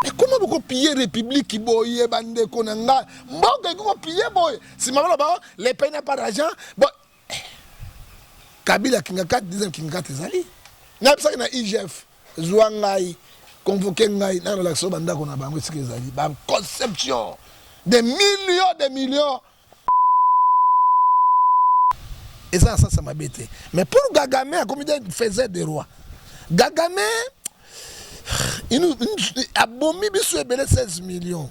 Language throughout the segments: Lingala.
Mais comment vous piller la République qui boye bande konanga? Mboka comment piller boy? Si maman là les pays n'a pas d'argent, bon Kabila kinga 4 10 kinga 4 zali. Na psa na IGF Zouangai convoqué ngai na relaxo banda kona bango sike zali. Ba conception des millions. Et ça m'a bêté. Mais pour Gagamé, comme il faisait des rois, Gagamé, il nous a bombé 16 millions.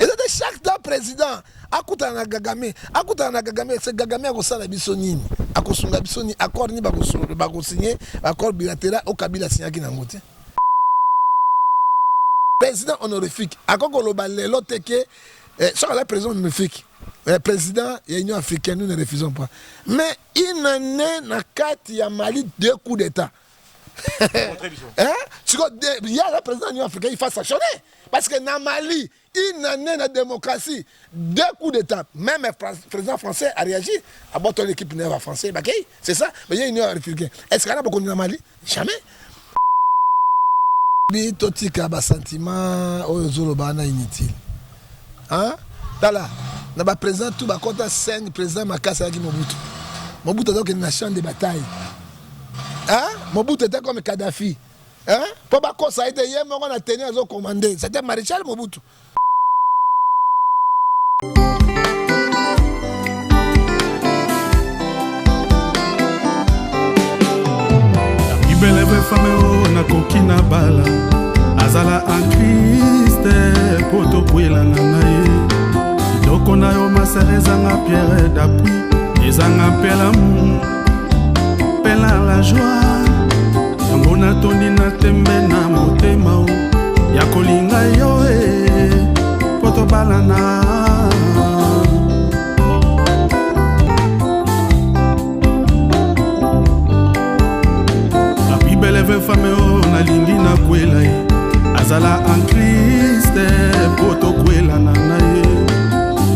Et chaque temps président, Akutana Gagamé, c'est Gagamé qui a bisoni, akosunga bisoni, accord ni bako signé, accord bilatéral au Kabila signé qui n'a ngoté. Président honorifique, accord global l'autre que sur la président honorifique. Le président de l'Union africaine, nous ne refusons pas. Mais il n'en est na carte ya Mali 2 coups d'État. Hein? Il y a le président de l'Union africaine, il faut sanctionner. Parce que dans Mali, il n'en est na démocratie 2 coups d'État. Même le président français a réagi. À bord de l'équipe française, c'est ça. Mais il y a une Union africaine. Est-ce qu'il y a beaucoup de Mali? Jamais. Bitotika ba sentiment ozolobana inutile. Hein? Tala. Na ba président tout ba kota 5 président Makassa qui Mobutu. Mobutu donc une nation de bataille. Hein? Mobutu était comme Kadhafi. Hein? Pour ba ko ça a été hier on a tenu à commander. C'était maréchal Mobutu. Ibeleve fame na kokina bala. Azala en Christ poto kwela na naye. Doko na yo maserezanga pierre d'appui. Ezanga pela mu. Pela la joie. Yango na toni na tembe na motema o. Ya kolinga yo poto balana. Abibeleve fame o na lingi na kwela ye. Azala en Christ poto kwela na naye.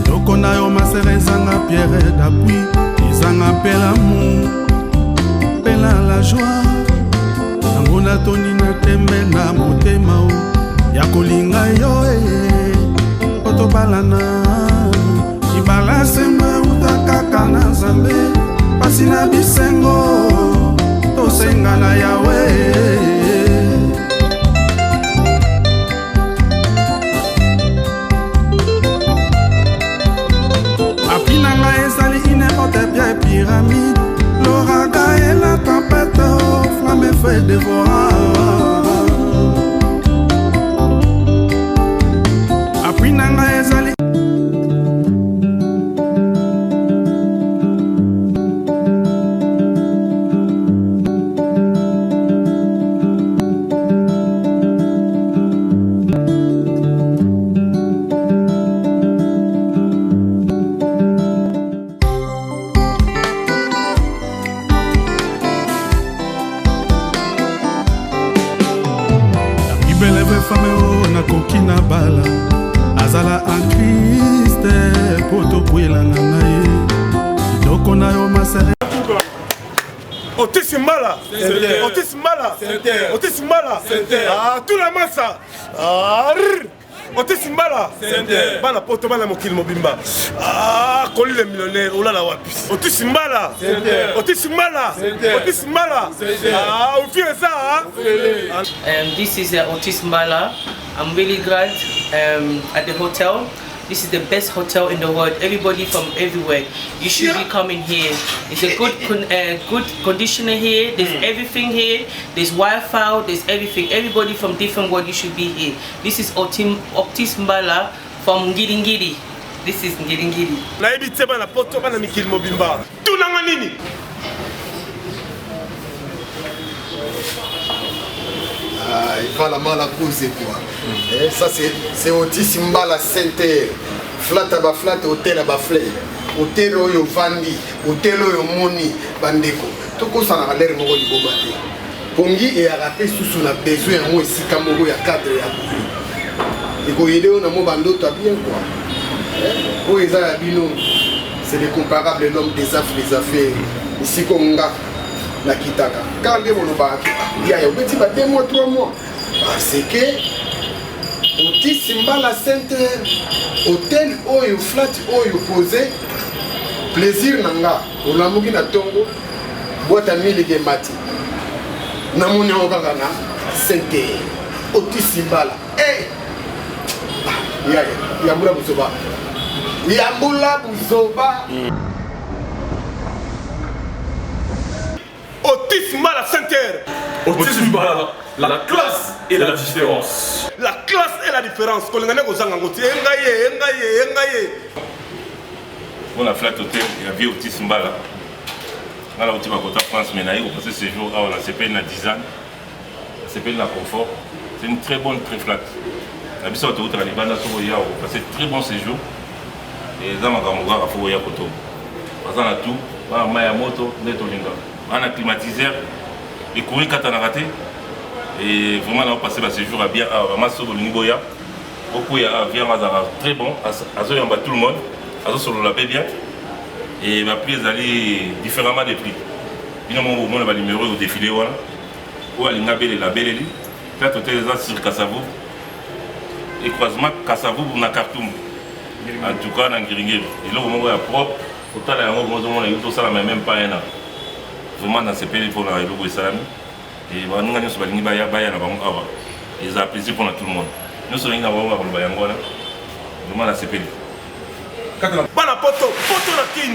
Doko na yo maserezanga pierre d'appui. Ezanga pela mu. Pela la joie. Yango na toni na tembe na motema o. Ya kolinga yo poto balana. Ibala semba utakaka na Nzambe. Pasi na bisengo tosenga na Yahweh. Apinanga ezali inepote bia pyramide. L'ouragan et la tempête, flamme et feu dévorant. Apinanga ezali. Ibeleve fame na kokina bala. Azala en Christ poto kwela na naye. Doko na yo masere. Otis Mbala, ah, tout la massa, ah, Otis Mbala, bana poto bana mokili mobimba, ah, Koli le millionnaire, oula la wapis, Otis Mbala, ah, on fait ça, This is Otis Mbala. I'm really glad at the hotel. This is the best hotel in the world. Everybody from everywhere, you should be coming here. It's a good conditioner here. There's everything here. There's Wi-Fi. There's everything. Everybody from different world, you should be here. This is Otis Mbala from Ngilingiri. This is Ngilingiri. Na ebite bana poto bana mikili mobimba. Tunanga nini? Il va la mal à cause quoi. Et ça c'est Otis Mbala Center. Flat à ba flat, hôtel à ba fleur. Hôtel oyo vandi, hôtel oyo moni bandeko. Toko ça na l'air moko liboma te. Pongi et arape sous na besoin mo esika moko ya cadre ya. Iko yede na mo bando ta bien quoi. Pour les bino c'est des comparables l'homme des affaires. Ici konga na kitaka. Quand les mono ba ya yo petit ba 2 mois 3 mois. Parce que Otis Mbala Center, hôtel oyo flat oyo posé, plaisir nanga, olamuki na tongo, boîte à mille ke mati. Namoni okaka na Center, Otis Mbala. Eh, Yambula Buzoba. Yambula Buzoba. Otis Mbala Center. Otis Mbala, la classe et la différence. La classe et la différence. On a flat hôtel, il y a vu Otis Mbala. On a Otis Mbala France, mais on a passé ce jour, on a CPN à 10 ans. CPN à confort. C'est une très bonne, très flat. La bise autoroute à Libana, on a passé très bon séjour. Et dans ma caméra, il faut y aller. On a tout, on a Maya Moto, on a climatiseur, les courriers quand on a raté. Et vraiment, on a passé ce jour à bien, à Masso de Niboya. Beaucoup il y a très bon, à tout le monde, à sur le label bien. Et ma prix est différemment des prix. Finalement, on a numéro au défilé, où on a les labels, peut-être sur Kassavou. Et croisement Kassavou pour Nakartoum. En tout cas, dans Giringir. Et là, au moment où il y a propre, autant il y a un moment où il y a tout ça, même pas un an. Vraiment, dans ces pays, pour la République Salami. Et nous avons fait des choses et ils ont apprécié pour tout le monde. Nous sommes venus à Bayangona, vraiment dans ces pays. Bana poto, poto la kin.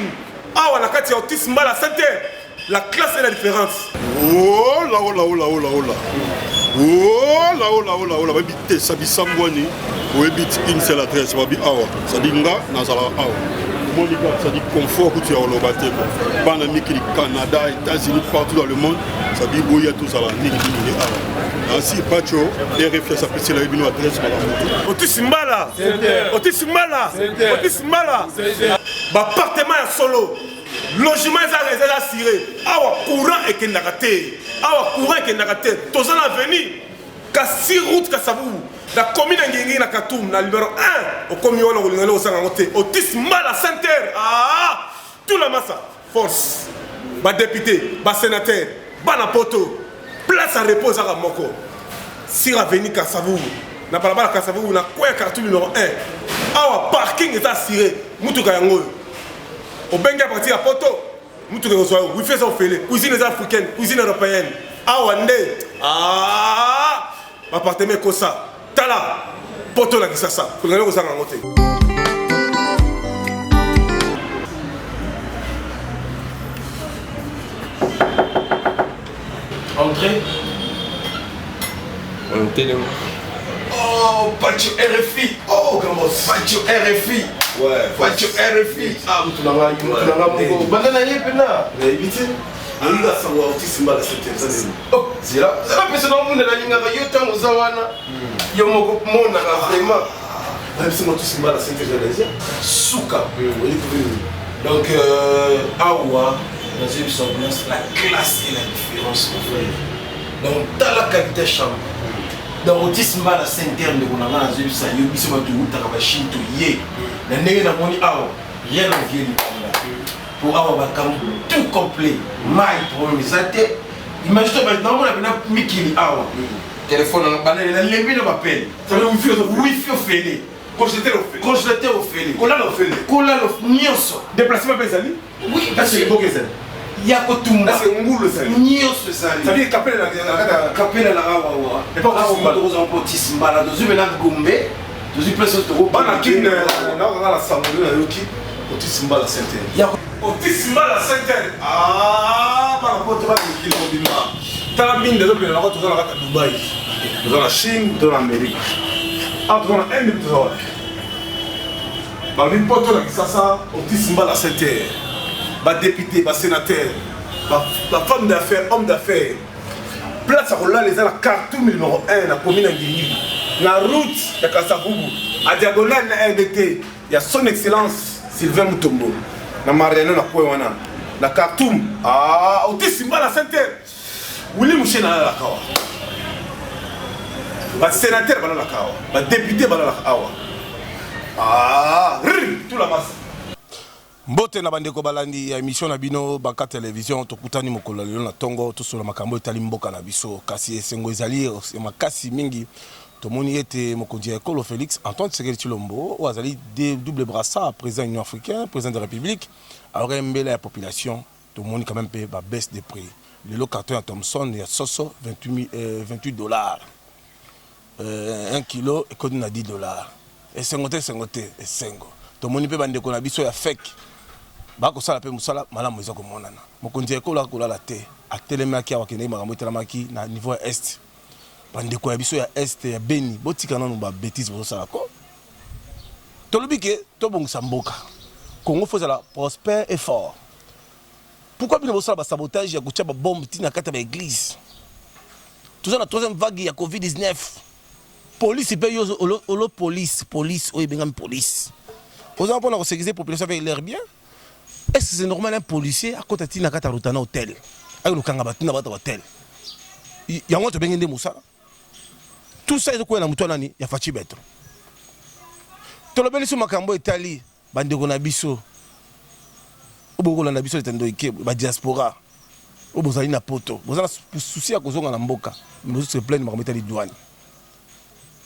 Ah, on a quatre Otis Mbala Center. La classe et la différence. Oh là oh là oh là oh là oh là. Oh là oh là oh là oh là. Babité sabisambwani. Webit une seule adresse. Babi awa. Ça dit nga nazala awa. Ça dit confort que tu as au Lobaté. Banami qui Canada, États-Unis, partout dans le monde. Ça dit Boya tout ça là. Ainsi, Pacho, RFS a passé la une adresse. Otis Mbala. Otis Mbala. Otis Mbala. Appartement à solo. Logement est assuré. Awa courant et qu'il n'a raté. Awa courant et qu'il n'a raté. Tous en avenir. Kassi route Kassavou. La commune de na Katoum, na numéro 1, au communion au Sangote, Otis Mbala Center, ah, tout la masse, force, ma député, ma sénateur, ma poto, place à repos à Moko, si la venue Kassavou, na balabala Kassavou, na quoi Katoum numéro 1, ah, parking est assuré, Moutou Kayango, au Benga parti à poto, Moutou Kayango, oui, fait ça au fêlé, cuisine africaine, cuisine européenne, ah, Wande, ah, appartement comme ça. Tala, poto la kisasa, pour gagner aux angotés. Entrée. Oh, Pacho RFI. Oh, comment Pacho RFI. Ouais, Pacho RFI. Ah, tu l'as mon banana yepena. Évitez. Anga sawa Otis Mbala Center ça. Oh, c'est là. Ça va personne au monde la linga yo tango zawana. Yo moko mona vraiment. Même si Otis Mbala Center déjà souka. Donc awa dans une ambiance la classe et la différence mon frère. Donc dans la qualité chambre. Dans Otis Mbala Center on a dans une salle yo biso ba tu utaka Chine to ye. Na ndenge na moni awa rien ne vient pour avoir tout complet, maille pour les athées. Imagine-toi maintenant, on a mis Mikili Awa. Téléphone, on a levé le appel. Ça veut dire Wi-Fi au fêlé. Congélateur au fêlé. Cola au fêlé. Cola au nyonso. Déplacement Bezali. Oui, c'est beau que ça. Il y a tout le monde. C'est un boulot ça. Nyonso ça. Ça veut dire Capella la Awa. Et pas on Otis Mbala. Dans une ménage Gombe. Dans une place autoroute. On a qui la Samoudou na Yoki. Otis Mbala Center. Otis Mbala Center. Ah, par rapport à ce qu'il a dit. T'as mine de l'autre, on a à Dubaï. Dans la Chine, dans l'Amérique. Ah, tu as un minute. Parmi les potes, ça, Otis Mbala Center. Ma député, ma sénateur, ma femme d'affaires, homme d'affaires. Place à Roland, les la Khartoum numéro 1, la commune d'Ingénie. La route de Kassaboubou, à diagonale de RDT, il y a son excellence Sylvain Mutombo. Na Mariano na Kouéwana. La Khartoum. Ah, Otis Mbala Center. Willy Mouché na la Kawa. Ma sénateur bala la Kawa. Ma député bala la Kawa. Ah, tout la masse. Mbote na bandeko balandi ya émission na bino Banka Télévision tokutani mokolo lelo na tongo to sola makambo etali mboka na biso kasi esengo ezali makasi mingi Tout le monde était mon candidat Colo Félix, Antoine Tshisekedi Tshilombo, ou azali double brassard, président de l'Union africaine, président de la République. Alors la population, tout le monde quand même paye la baisse des prix. Le lot carton à Thomson, il y a 28 $. 1 kilo, il coûte $10. Et 50, et 5. Tout le monde peut bande qu'on a biso ya fake. Ba ko sala pe musala mala moza ko monana. Mon candidat Colo ko la té. A telemaki a wakene makambo telemaki na niveau est. Bande ko ya biso ya est ya Beni, botika nanu ba bêtise bo sala ko. Tolobi ke to bongisa mboka. Congo faut la prospère et fort. Pourquoi bien ça ba sabotage ya kutia ba bombe tina kata ba église. Toujours la troisième vague ya Covid-19. Police paye olo police o bengam police. Aux enfants on sécuriser population avec l'air bien. Est-ce que c'est normal un policier à côté tina kata rutana hôtel. Avec le kanga batina ba hôtel. Yango to bengende musa. Tout ça est quoi na muto nani ya fachi betro. Tolobeli sur makambo Italie, bande ko na biso. Oboko na biso etendo ike ba diaspora. Obozali na poto. Bozala souci ya kozonga na mboka. Nous se plaindre makambo Italie douane.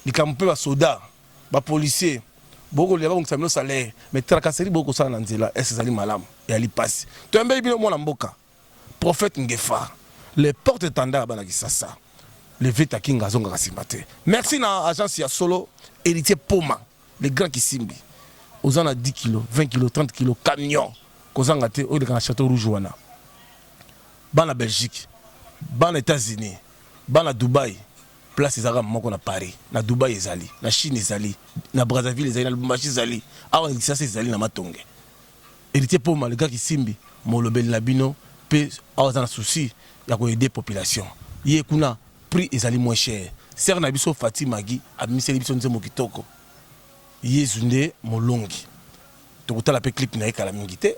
Likampe ba soda, ba policier. Boko le ba ngisa mino salaire, mais tracasserie boko sala na nzela, est ezali malamu. Ya li passe. Tombe bino mo na mboka. Prophète Ngefa. Les porte-étendards bana kisasa. Le Veta King azonga kasimate. Merci na agence ya solo héritier Poma. Les grands qui simbi. Aux en a 10 kilos, 20 kilos, 30 kilos, camion. Kozanga te, au de Château Rouge wana. Ban la Belgique, ban États-Unis, ban la Dubaï. Place ezara moko na Paris, na Dubaï ezali, na Chine ezali, na Brazzaville ezali, na Lubumbashi ezali. Awa kisasa ezali na Matonge. Héritier Poma, les gars qui simbi, molobel labino, pe awa na souci ya ko aider population. Yé kuna prix ezali moins cher. Ser na biso Fatima Gi, abmiseli biso nzemo kitoko. Yezunde molongi. Tokutala pe clip na ekala mingite.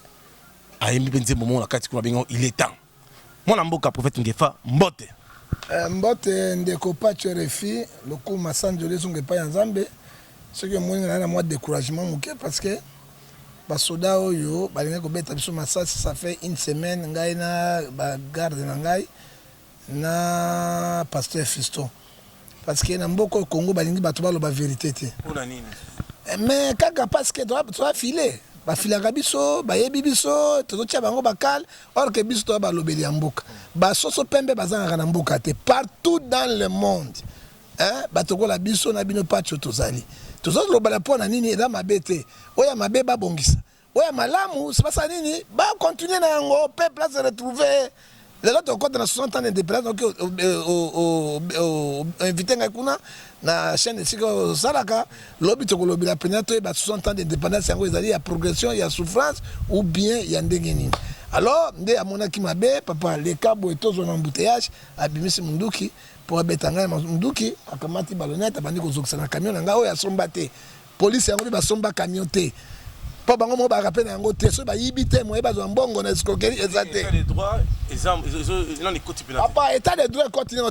Ayembi benze momo na kati kuna bengo il est temps. Mwana mboka prophète Ngefa mbote. Mbote ndeko pacho refi loko masanjo lezo ngepa ya Nzambe. Ce que moi na moi découragement muke parce que basoda oyo balinga ko beta biso masasi ça fait une semaine ngai na ba garde na ngai na pasteur Fiston. Parce que na mboko Congo balingi bato baloba vérité te. Pona nini? Mais kaka parce que toi filer ba filaka biso ba yebi biso to tia bango bakal or que biso to ba lobeli ya mboka ba soso pembe bazanga na mboka te partout dans le monde hein bato ko la biso na bino pacho tozali tozo lobala pona nini eda mabete oya mabe ba bongisa oya malamu c'est pas ça nini ba continuer na ngo peuple se retrouver les autres côté na 60 ans d'indépendance donc invité ngakuna na chaîne de Siko Salaka lobi to lobi la penato ba 60 ans d'indépendance yango ezali ya progression ya souffrance ou bien ya ndenge nini alors nde amona ki mabe papa le cabo etozo na embouteillage abimisi munduki pour abetanga munduki akamati balonete bandi kozokisa na camion nga oyo asomba te police yango ba somba camion te pas bango mo ba rappel yango te so ba yibite mo ba zo mbongo na escroquerie ezate les droits ils ont les côtés pénales. Papa état de droit continue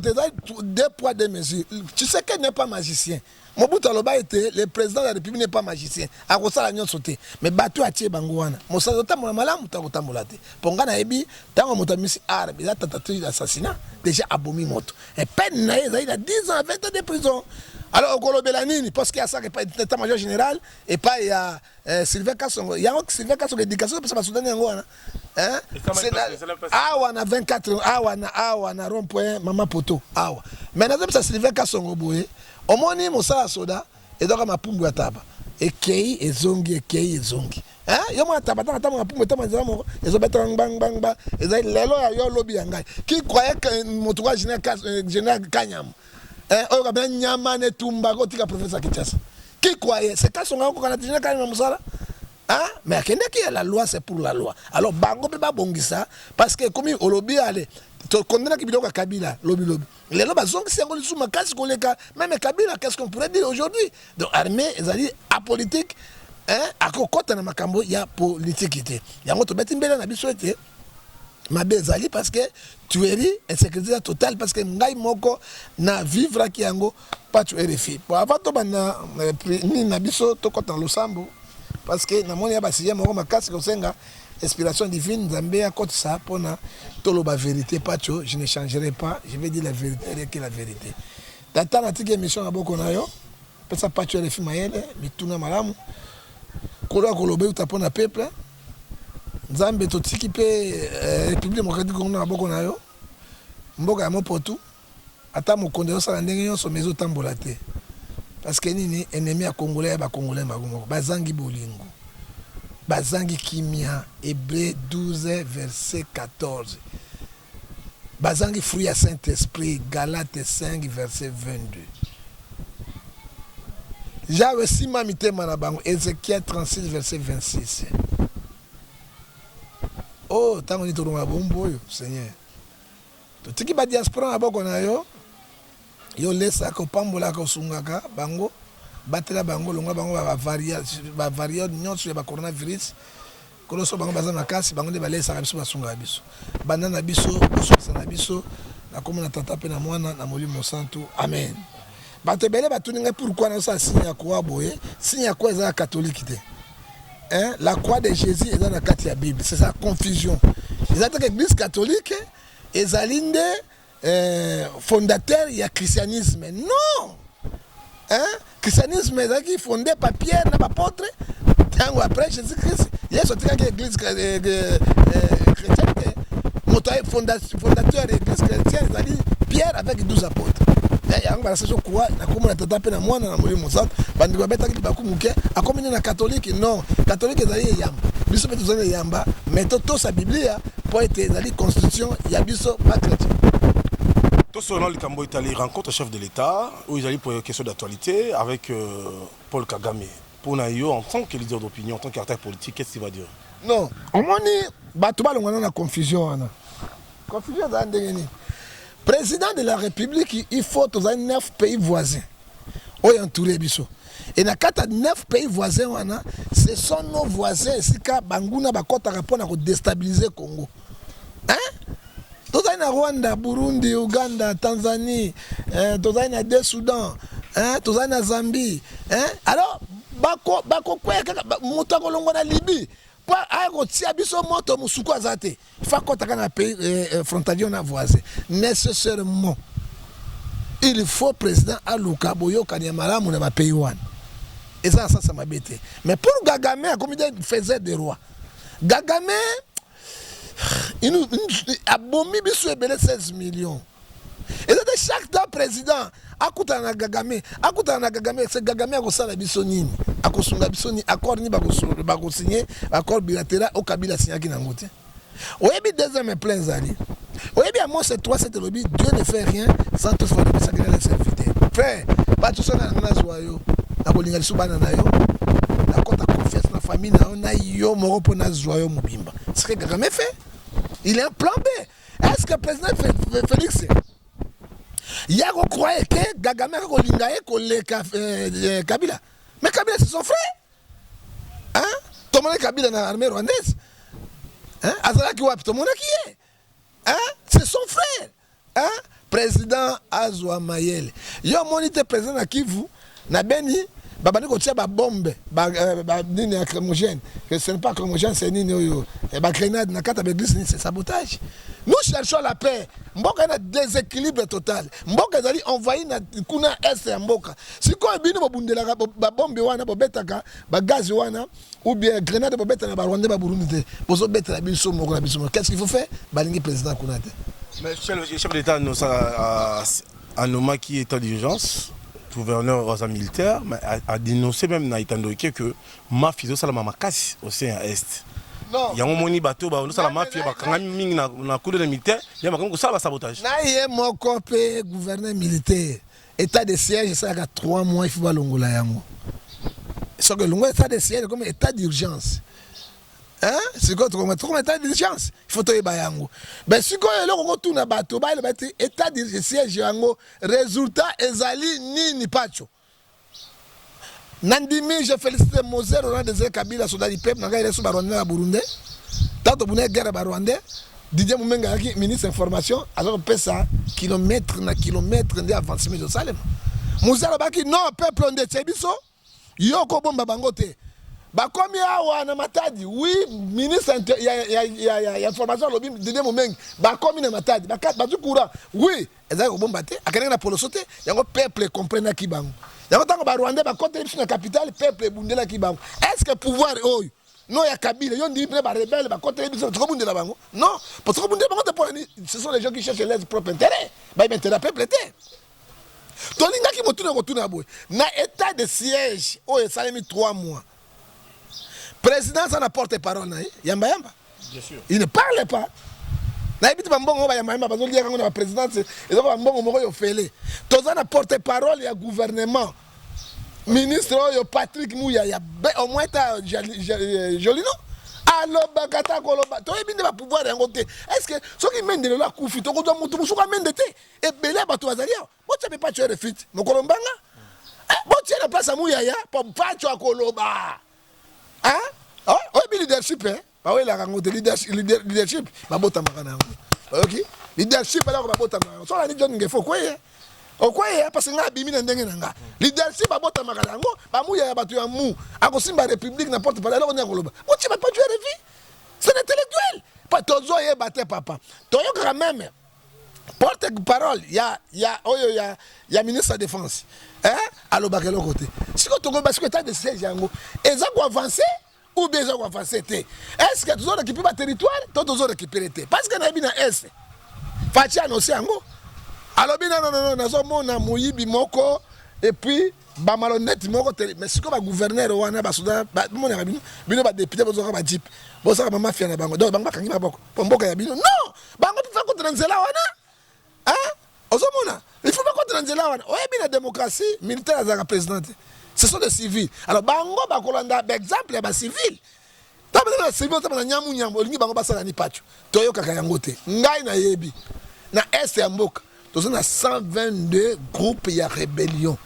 deux poids deux mesures. Tu sais qu'il n'est pas magicien. Mobutu Aloba était le président de la République n'est pas magicien. A kosa la nyon sauté. Mais batu atie bangouana. Mosa zota mo malamu ta kota molate. Ponga na ebi tango motamisi arabe la tentative d'assassinat déjà abomi moto. Et peine na il a 10 ans 20 ans de prison. Alors Okolo Belanini parce qu'il y a ça qui pas état-major général et pas il y a Sylvain Kassongo. Il y a Sylvain Kassongo éducation parce que ba Soudan yango wana. Hein? Awa na 24 awa na rond-point Mama Poto awa. Mais na ça Sylvain Kassongo boye. Omoni mosala soda et donc ma pumbu ataba. Ekei ezongi hein yo mo ataba ta mo pumbu ta manzela mo ezo beta bang bang ba ezai lelo ya yo lobi yangai qui croyait que motoka général Kanyam hein o ka ben nyama ne tumba ko tika professeur Kitchasa qui croyait c'est ka songa ko kana général Kanyam mosala hein mais akende ki la loi c'est pour la loi alors bango be ba bongisa parce que comme olobi ale to condamner ki biloko Kabila lobi les lobes sont qui sont sous ma casse koleka même Kabila qu'est-ce qu'on pourrait dire aujourd'hui donc armée ezali apolitique hein akokota na makambo ya politique était yango to beti mbela na biso ete mabe ezali parce que tuerie insécurité totale parce que ngai moko na vivre ki yango pas tu RFI pour avant to bana ni na biso to kota losambo parce que na moni ya basiya moko makasi ko senga inspiration divine Zambé à côté ça pour na toloba vérité pacho je ne changerai pas je vais dire la vérité rien que la vérité tata natiki émission na boko na yo pesa pacho le film mayele mituna malamu kolo kolobe utapona peuple nzambe totiki pe république démocratique Congo na boko na yo mboka ya mopotu ata mokonde osala ndenge nyonso mais otambola te parce que nini ennemi ya congolais ba congolais moko bazangi bolingo bazangi kimia Hébreux 12 verset 14 bazangi fruit ya Saint-Esprit Galates 5 verset 22 Jawe sima mitema na bango Ézéchiel 36 verset 26 oh tango ni tolonga bombo yo Seigneur totiki ba diaspora na boko na yo yo lesa ko pambola ko sungaka bango batela bango longa bango ba varia nyonso ya ba coronavirus koloso bango baza na kasi bango nde balesa biso basunga biso banda na biso bososa na biso na komona tata pe na mwana na molimo santu amen bato bele batuninga pourquoi na ça signe ya croix boye signe ya croix za catholique te hein la croix de Jésus est dans la carte ya Bible c'est ça confusion ils attaquent l'église catholique et zalinde fondateur ya christianisme non hein christianisme est fondé par Pierre na apôtre tango après Jésus-Christ yeso tika que l'église chrétienne motaï fondateur de l'église chrétienne c'est Pierre avec 12 apôtres yango bala seso quoi na komona tata pe na mwana na molimo santo bandi ba beta ki bakumuke akomina na catholique non catholique ezali yamba biso pe tozali yamba mais to sa biblia pour être ezali constitution ya biso pas chrétien. Tout selon le Cambo Italie rencontre chef de l'État où ils allaient pour une question d'actualité avec Paul Kagame. Pour Nayo en tant que leader d'opinion, en tant qu'acteur politique, qu'est-ce qu'il va dire? Non, on m'a dit batuba longana na confusion ana. Confusion za ndengeni. Président de la République, il faut tous 9 pays voisins. Où entouré biso. Et na kata 9 pays voisins wana, ce sont nos voisins sika banguna bakota rapona ko déstabiliser Congo. Hein? Tous na Rwanda, Burundi, Uganda, Tanzanie, tous na deux Soudan, hein, tous na Zambie, hein? Alors bako kweka mutako longo na Libye. Pas à tia biso moto musuko azate. Fa kota kana pays frontalier na voisin. Nécessairement il faut président aluka boyo kanyamala mu na pays wan. Et ça m'a bêté. Mais pour Kagame comme il faisait des rois. Kagame il nous a bombé biso ebele 16 millions. Et c'est chaque temps président akutana Kagame c'est Kagame akosala biso nini akosunga biso ni accord ni bako signer accord bilatéral au Kabila signaki nango te oyebi deuxième plein zali oyebi à moi c'est 3 7 lobby Dieu ne fait rien sans tout faire ça que les serviteurs frère pas tout ça na zoyo na kolinga lisu bana na yo na kota confiance na famille na yo moko po na zoyo mobimba ce que Kagame fait il est un plan B. Est-ce que le président Félix il y a qu'on croyait que Kagame a collé Kabila. Mais Kabila c'est son frère. Hein? Tout le monde Kabila dans l'armée rwandaise. Hein? Azala qui wapi, tout le monde qui est. Hein? C'est son frère. Hein? Président Azwa Mayele. Yo monite président à Kivu, na Beni, babani ko tia ba bombe, ba nini lacrymogène. Que ce n'est pas lacrymogène, c'est nini yo. Et ba grenade na kata l'église c'est sabotage. Nous cherchons la paix. Mboka na déséquilibre total. Mboka zali envahi na kuna est ya mboka. Si ko bino bobundela ba bombe wana bobetaka, ba gaz wana ou bien grenade bobeta na ba Rwanda ba Burundi. Bozo beta na biso moko na biso. Qu'est-ce qu'il faut faire? Balingi président kuna te. Mais chef d'État nous a nommé qui état d'urgence. Gouverneur aux militaires a dénoncé même na Itandoke que mafia ça la mamakasi au sein est. Il y a un moni bateau ba ça la mafia ba kanga mingi na coup de militaire, il y a makambo ça ba sabotage. Na yé mon copé gouverneur militaire état de siège ça a 3 mois il faut ba longola yango. Ce que longola état de siège comme état d'urgence. Hein? C'est quoi comme état d'urgence? Il faut te bayango. Ben si quoi le ko tuna bateau ba le bati état de siège yango résultat ezali nini pacho. Nandimi je félicite Moser au rang des Kabila soldat du peuple nanga ile so Rwanda na Burundi. Tato bune guerre ba Rwanda. Didier Mumenga qui ministre information alors pesa kilomètre na kilomètre de avancement de Salem. Moser ba ki non peuple on de Tsebiso. Yo ko bomba bango te. bakomi awa na Matadi oui ministre ya information lobi Didier Momengi bakomi na Matadi batu courant oui ezali kobomba te akende na poloso te yango peuple comprendre ki bango yango tango ba Rwanda bakote biso na capitale peuple bundela ki bango est-ce que pouvoir oyo non ya Kabila yo ndi ba rebelle bakote biso tukobundela bango non parce que bundela bango te pour ce sont les gens qui cherchent leurs propres intérêts ba intérêt peuple te tolingaki motuna kotuna boy na état de siège oyo esalemi 3 mois. Président ça n'a porte-parole yamba yamba. Bien sûr. Il ne parle pas. Na ebiti bambongo ba yamba yamba bazo liaka ngona présidence et donc bambongo moko yo fele. Toza na porte-parole ya gouvernement. Ministre yo Patrick Mouya au moins ta Jolino. Alors bakata koloba to ebinde ba pouvoir yango te. Est-ce que soki mende le la kufi to ko do mutu musuka mende te et belé bato bazalia. Bo tu peux pas tuer refit. Mokolombanga. Bo tu la place à Mouya ya pour pas tuer koloba. Hein? Oh, oui, leadership, hein? Bah oui, la rencontre leadership, ma botte à marana. Ok? Leadership, alors, ma botte à marana. Soit la John Ngefo, quoi, hein? Oh, quoi, hein? Parce que là, bimine n'enga. Leadership, ma botte à marana. Bah, mouya, ya batu ya mou. À cause de la République, n'importe pas. Alors, on est à Goloba. Moi, tu vas pas tuer les filles. C'est l'intellectuel. Pas tozo, yé, batté, papa. Toyo, quand même. Porte-parole, il y a ministre de la Défense. Hein? Alors, bah, quel côté? Si tu as parce que tu as des sièges, ils ont avancé ou bien ils ont avancé. Est-ce que tu as récupéré le territoire? Tu as récupéré. Parce que tu as bien est. Fachi a annoncé. Alors, non, nous avons Moyibi Moko et puis Bamalonnet Moko. Mais si tu as gouverneur, ou un ambassadeur, mon ami, bino ba député, vous aurez un jeep. Vous aurez un mafia na bango. Donc, bango kangi maboko. Pomboka ya bino. Non! Bango tu fais contre Nzela wana. Hein? Ozomona. Il faut pas contre Nzela wana. Ouais, bien la démocratie militaire à la présidente. Ce sont des civils. Alors, bango bakolanda exemple ya ba civil. Taba na civil taba na nyamu olingi bango basala ni pacho. Toyo kaka yango te. Ngai na yebi. Na est ya mboka. Tozo na 122 groupes ya rébellion.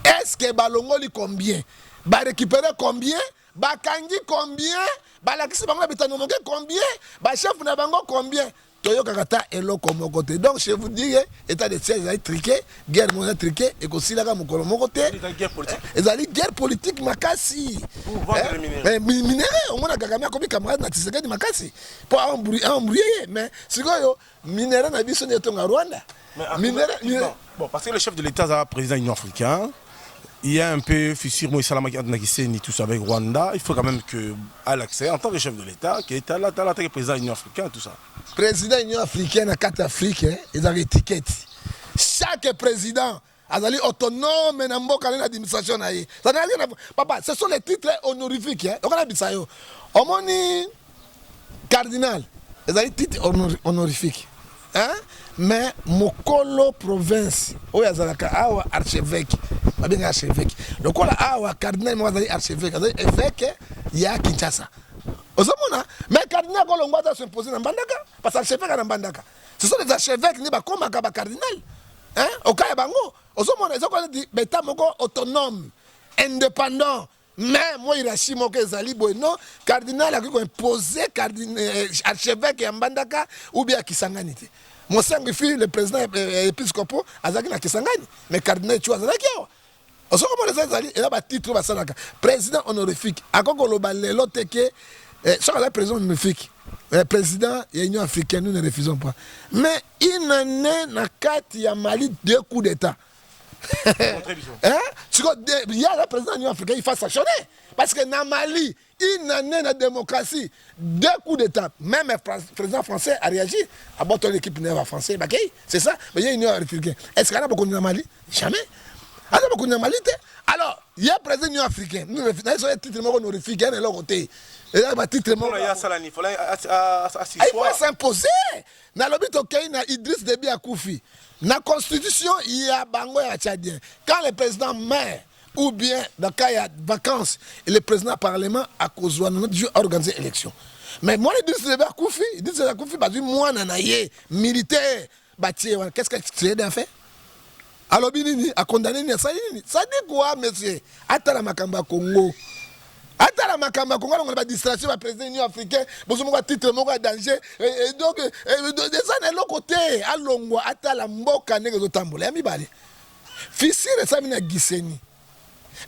Est-ce que balongoli combien? Ba récupérer combien? Ba kangi combien? Ba lakisi bango na bitano moke combien? Ba chef na bango combien? Toyo kakata elo comme côté. Donc je vous dis état de siège est triqué, guerre mondiale triqué et que si la gamme mokolo côté. Guerre politique. Ezali guerre politique makasi. Pour vendre les minéraux. Mais minéraux, on a Kagame comme camarade na Tshisekedi makasi. Pour embrouiller mais sikoyo minéraux na biso ne tonga Rwanda. Minéraux. Bon parce que le chef de l'État est président de l'Union africaine. Il y a un peu fissure Moïse Salama ni tout ça avec Rwanda. Il faut quand même que à l'accès en tant que chef de l'État, qui est là, tant que président de l'Union africaine, tout ça. Président de l'Union africaine à 4 Afrique, ils ont étiquette. Chaque président a été autonome dans l'administration. Papa, ce sont les titres honorifiques. On a dit ça. On dit cardinal, ils ont des titres honorifiques. Hein? Mais Mokolo province, où il y a archevêque, archevêque. Le quoi là, cardinal, archevêque, évêque, il y a Kinshasa. Mais cardinal, quand on va s'imposer dans Bandaka, parce que l'archevêque est dans Bandaka. Ce sont les archevêques qui ne sont pas comme un cardinal. Hein? Au cas où ils ont dit, mais tu es autonome, indépendant. Mais moi, il a dit que non, cardinal a imposé archevêque à Bandaka ou bien à Kisangani. Mon sang-fils, le président épiscopo, Azaki na Kisangani. Mais cardinal, tu vois, Azaki. On sait comment les Azali, il a un titre, président honorifique. À quoi on a l'autre que, sur la président honorifique, président de l'Union africaine, nous ne refusons pas. Mais il n'en est na kati ya Mali 2 coups d'État. Hein? Il y a le président de l'Union africaine, il faut sanctionner. Parce que dans Mali, il n'en est la démocratie. 2 coups d'État. Même le président français a réagi. À bord de l'équipe française. C'est ça. Mais il y a une Union africaine. Est-ce qu'il y a beaucoup de Mali? Jamais. Il y a beaucoup de Mali. Alors, il y a le président de l'Union africaine. Nous avons un titre honorifique. Il y a un titre. Il faut s'imposer. Dans le but auquel Idriss Déby a Koufi. Dans la constitution, il y a Bango et Tchadien. Quand le président meurt, ou bien dans le cas il y a vacances, et le président du Parlement a organisé l'élection. Mais moi, Idriss Déby a Koufi, Idriss Déby a Koufi, parce que moi, nanaye, militaire, qu'est-ce que tu as fait? Alors, il a condamné, ça dit quoi, monsieur? Attends la Makamba Congo. Attends la Makamba Congo, on a une distraction du président de l'Union africaine, parce qu'on a un titre, on a un danger. Et donc, ça, de l'autre côté, à Longwa, attends la Mboka, n'est-ce pas tambour. Et Amibali. Fissir, ça, il y a Giseni.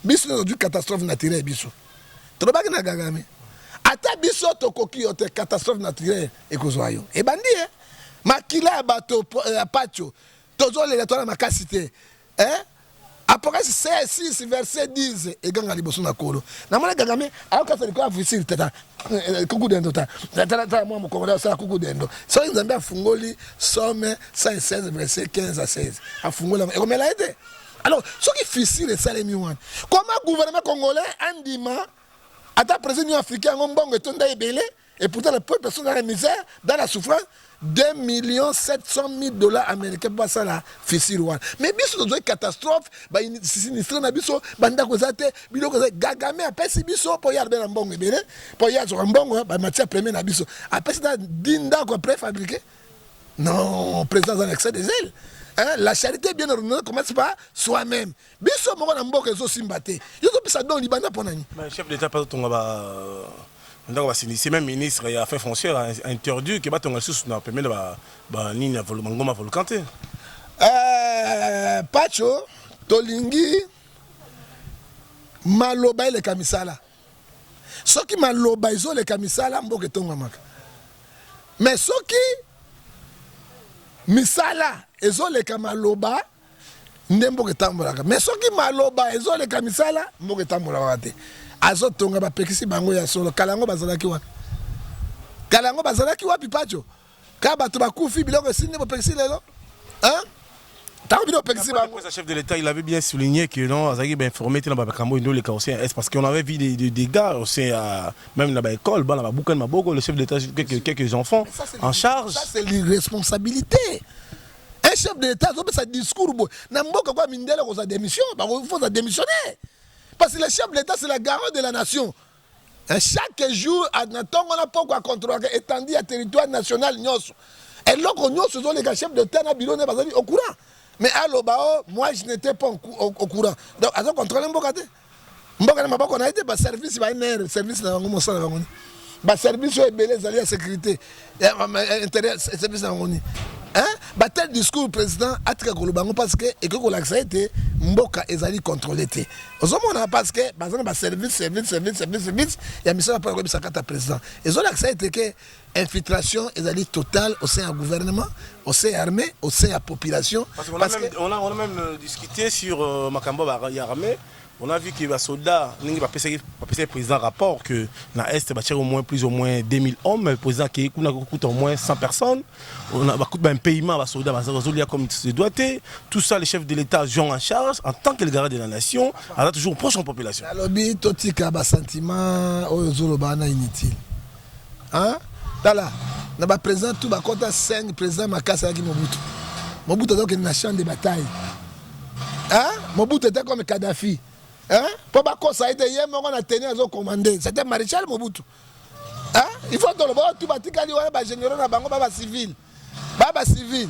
Biso, nous avons une catastrophe naturelle, biso. tolobaki na Kagame ata biso tokoki yo te catastrophe naturelle ekozwa yo ebandi makila ya bato ya pacho tozolela tona makasi te Apocalypse 6 verset 10 eganga liboso na kolo namona Kagame akokasa likolo ya fusile tata kuku dendo tata mwa mokongole osala kuku dendo so nzambe afungoli somme 116 verset 15 à 16 afungoli ekomela ete. Alors ce qui fusile esalemi wana comment gouvernement congolais andima ata président africain ngombongo etonda ebele et pourtant le peuple sont dans la misère dans la souffrance. 2 700 000 $ américains pour ça la fissure. Mais biso dozo catastrophe ba sinistre na biso banda kozate biloko za Kagame apesi biso po yarbe na mbongo ebele po yazo mbongo ba matière première na biso apesi da dinda ko préfabriqué. Non, président dans l'excès des ailes. La charité bien ordonnée commence par soi-même. Biso moko na mboko ezo simbate. Yo to pesa don libanda ponani. Mais chef d'état pas tonga ba c'est même ministre des Affaires foncières a interdit que batonga sous na permet ba nini na volongoma volcanté. Pacho tolingi maloba ile kamisala. Soki maloba izo le kamisala mboke tonga maka. Mais soki misala ezo le kamaloba ndemboke tambolaka. Mais soki maloba ezo le kamisala mboke tambolaka te. Azotonga ba pekisi bango ya solo kalango bazalaki wapi Pacho ka bato bakufi biloko sinde bo pekisi lelo le chef de l'État il avait bien souligné que non azaki bien informé dans ba kambo indo le aussi est parce qu'on avait vu des dégâts aussi même dans ba école bana ba boukan maboko le chef de l'État quelques enfants en charge. Ça c'est l'irresponsabilité. Un chef de l'État doit sa discours na mboka kwa mindele ko sa démission ba faut sa démissionner. Parce que le chef de l'État, c'est la garante de la nation. Et chaque jour, on a pourquoi contrôler étendu à territoire national. Et là, on a les chefs de l'État au courant. Mais à l'Obao, moi, je n'étais pas au courant. Donc, à contrôler Mbokate. Mbokate, on a été service, service service de sécurité. Service tel discours président a très gros parce que et que l'accès était mboka ezali contrôlé té ozomona parce que bazana service ya mission pour ça kata président et zo l'accès était que infiltration ezali totale au sein du gouvernement au sein armée au sein de la population parce que on a même discuté sur makambo ya armée. On a vu que les soldats, le président rapport que dans l'Est, il y a au moins plus ou moins 2000 hommes, mais le président qui coûte au moins 100 personnes. On a un paiement à soldats, comme il doit être. Tout ça, les chefs de l'État jouent en charge en tant que le garant de la nation, alors toujours proche de la population. Le lobby, tout le sentiment inutile. Hein? Là, le président, tout le monde 5 présidents Makassa qui Mobutu. Mobutu est une nation de bataille. Hein? Mobutu était comme Kadhafi. Hein? Pour que ça ait été hier, on a tenu à commander. C'était maréchal Mobutu. Hein? Il faut que le tout bâti qu'il y ait général dans civil. Civil.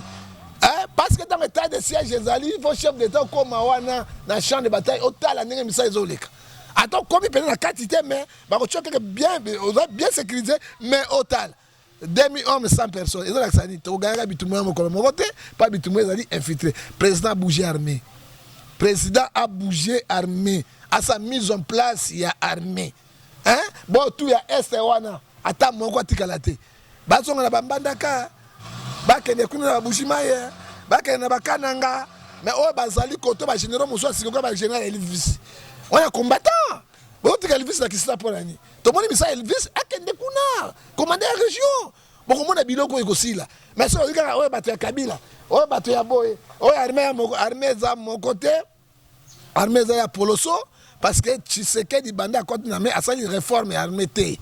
Hein? Parce que dans l'état de siège, il faut chef d'État comme dans le champ de bataille, autant la nègre missa isolée. Attends, comme il peut la quantité, mais bien sécurisé, mais autant. 2000 hommes, 100 personnes. Et donc, ça dit, tu gagnes Bitumoué, mon côté, pas Bitumoué, ça dit infiltré. Président a bougé armé. Président a bougé armé. À sa mise en place, il y a armé. Hein? Bon, tout il y a Estewana. Attends, mon quoi, tikalate. Basson na bambandaka. Bakene kuna na Bushimaye. Bakene na Bakananga. Mais oh, bazali koto, ba général Moussa, si ba général Elvis. On est combattant. Bon, tu Elvis la kista pour l'année. Tout le monde dit ça, Elvis, akende kuna. Commandé la région. Bon, comment on a biloko aussi là. Mais ça, on dit que oh, batu ya Kabila. Oh, batu ya Boye. Oh, armée za mon côté. Armée za ya Poloso. Parce que Tshisekedi banda côté na mais asa une réforme armée té.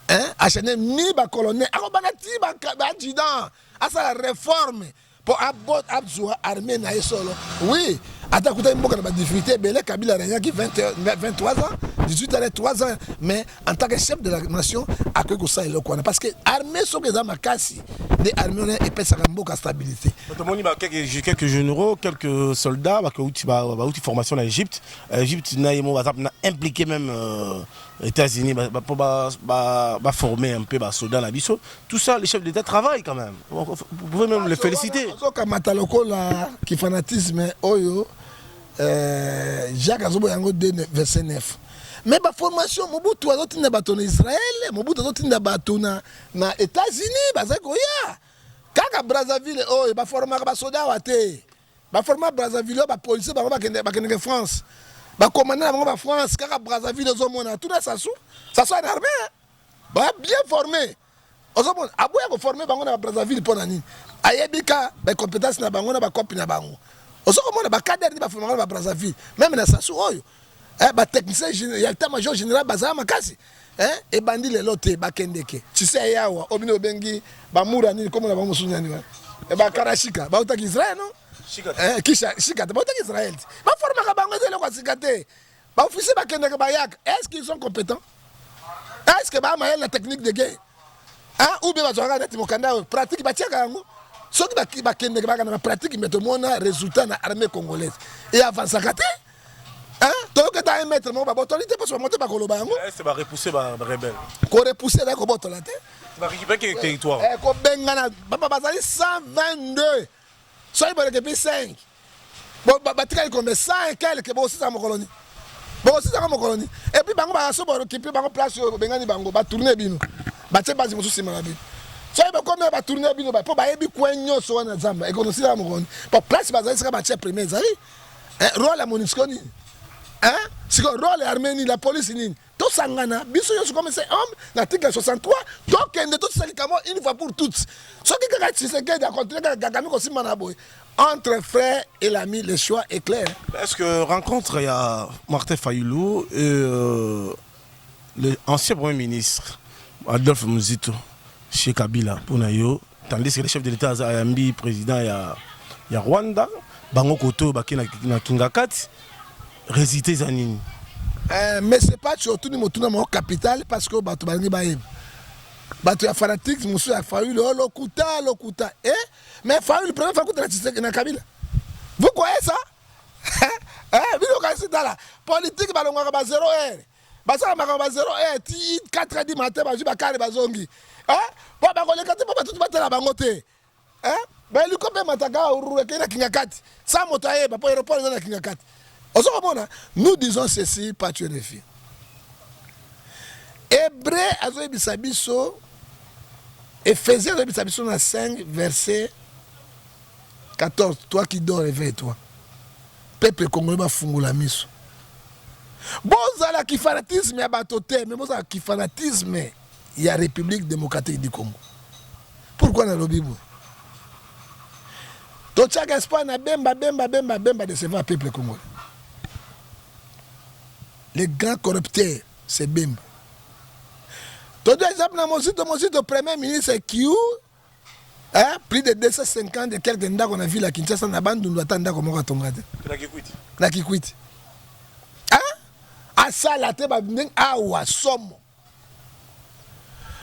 Hein? Achené ni ba colonel. Ako banati ba adjudant. Asa la réforme pour abot abzoa armée na solo. Oui. Attends, écoutez, il y a des difficultés. Belé Kabila a qui 23 ans, 18 ans, 3 ans. Mais en tant que chef de la nation, à quoi ça est le quoi? Parce que l'armée, ce que ça m'a cassé, les armées et puis ça a beaucoup de stabilité. Quelques généraux, quelques soldats, qui ont une formation en Égypte. L'Égypte a impliqué même les États-Unis pour former un peu les soldats dans la Bissau. Tout ça, les chefs d'État travaillent quand même. Vous pouvez même les féliciter. Qui fanatisme, Jacques Azobo Yango verset 9. mais ba formation Mobutu azotinda bato na Israël, Mobutu azotinda bato na États-Unis, bazako ya. Kaka Brazzaville oh ba formaka ba soda wate. Ba forma Brazzaville ba policier ba kende France. Ba commandant ba France kaka Brazzaville ozomona tout ça sous. Ça soit armé. Ba bien formé. Ozomona aboya ko former bango na Brazzaville pona nini. Ayebika ba compétence na bango na ba copie na bango. Ozomona ba cadre ba former ba Brazzaville. Même na Sassou oyo. Ba technicien il y a état-major général bazama makasi. Et bandi le lote ba kendeke. Tu sais yawa obino bengi ba mura nini comme na bango sunyani wa. E ba karashika ba utaki Israël non? Shikata. Kisha shikata ba utaki Israël. Ba former ka bango zelo kwa sikate. Ba officier ba kendeke ba yak. Est-ce qu'ils sont compétents? Est-ce que ba maël la technique de guerre? Hein ou bien ba zoka na timokanda pratique ba tiaka yango. Soki ba kendeke ba na pratique metomona résultat na armée congolaise. Et avance kate. Hein? Toi que t'as un maître, mon autorité parce que monter par Koloba. C'est pas repousser par rebelle. Qu'on repousser là, qu'on botte la tête. Tu vas récupérer quel territoire? Qu'on bengana, papa bazali 122. Soyez bon depuis 5. Bon, batika comme 100 et quelques, bon aussi ça mon colonie. Bon aussi ça mon colonie. Et puis bango ba so bon occuper bango place bengani bango, ba tourner bino. Ba tse basi mosusi malabi. Soyez bon comme ba tourner bino ba po ba yebi kwenyo so na zamba. Et qu'on aussi là mon colonie. Pour place bazali sera ba tse premier zali. Rôle la Monisco ni. Hein? C'est quoi le rôle arménien, la police ni tout sangana, biso yo comme c'est homme, l'article 63, donc de tout ça une fois pour toutes. Ce qui est c'est que continuer Kagame aussi manaboy. Entre frères et l'ami, le choix est clair. Est-ce que rencontre il y a Martin Fayulu et l'ancien premier ministre Adolphe Muzito chez Kabila pour Nayo, tandis que le chef de l'État Ayambi président il y a Rwanda, bango koto bakina na Kingakati. Résister Zanini. Mais c'est pas surtout mon capital parce que Bato Bangi Baïm. Bato ya fanatique, monsieur a fallu le lokuta. Mais fallu le premier fois que tu as Kabila. Vous croyez ça? Vous connaissez ça là. Politique, balonga ba 0R. Basa ba 0R, 4h du matin, ba juba kare bazongi. Bon ba ko le kati ba tout batela bangote. Ba lui kopé mataka uruke na Kingakati. Ça motaye ba po aéroport na Kingakati. Nous disons ceci, pas tuer les filles. Hébreu, Azoé Bissabiso, Éphésiens, Azoé Bissabiso, 5, verset 14. Toi qui dors, réveille-toi. Peuple congolais va fungula la mise. Bon, ça la fanatisme, il y a batoté, mais bon, ça la fanatisme, il y a République démocratique du Congo. Pourquoi dans le Bible? Tout ça, espoir, na bemba de se voir peuple congolais. Les grands corrupteurs, c'est Bemba. Tout exemple, mon premier ministre Kiu, plus de 250 de quelques ndaks qu'on a vu la Kinshasa, on a bandou attendre comment on tombe. La Kikwiti. À ça, la tête va venir à Ouassomo.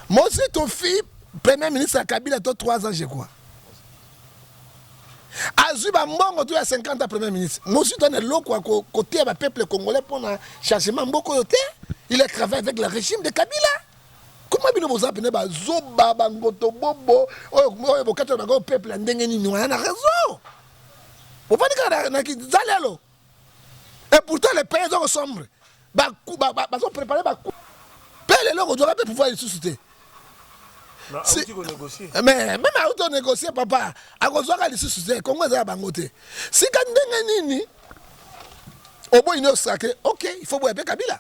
Moi aussi, ton fils, premier ministre Kabila, 3 ans, je crois. Azuba Mbongo, tu as 50 ans, premier ministre. Moi aussi, tu as le côté du peuple congolais pour le changement. Il a travaillé avec le régime de Kabila. Comment vous avez dit que Zoba, Bangoto, Bobo, le peuple a raison. Vous ne pouvez pas et pourtant, les pays sont sombres. Ils ont préparé le coup. Les gens doivent pouvoir les susciter. Mais même à négocier, papa, à cause de ce comment ça va monter. Si quand on est au bout d'une sacrée, ok, il faut boire Kabila.